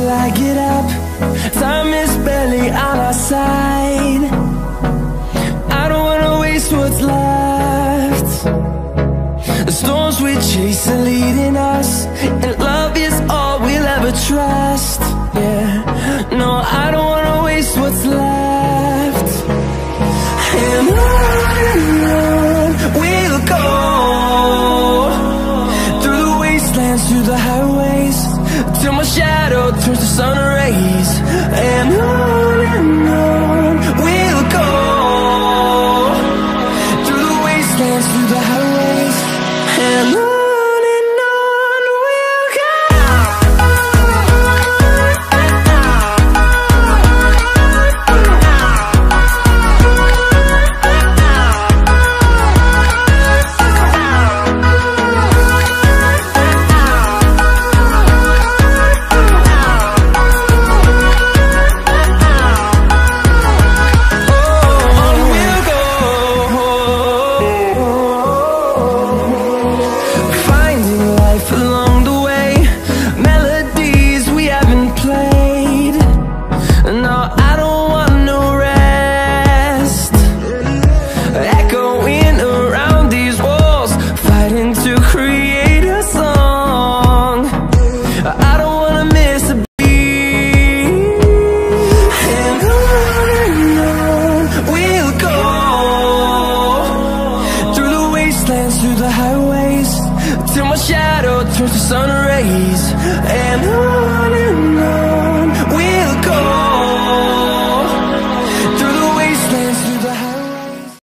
till I get up. Time is barely on our side. I don't wanna waste what's left. The storms we chase are leading us.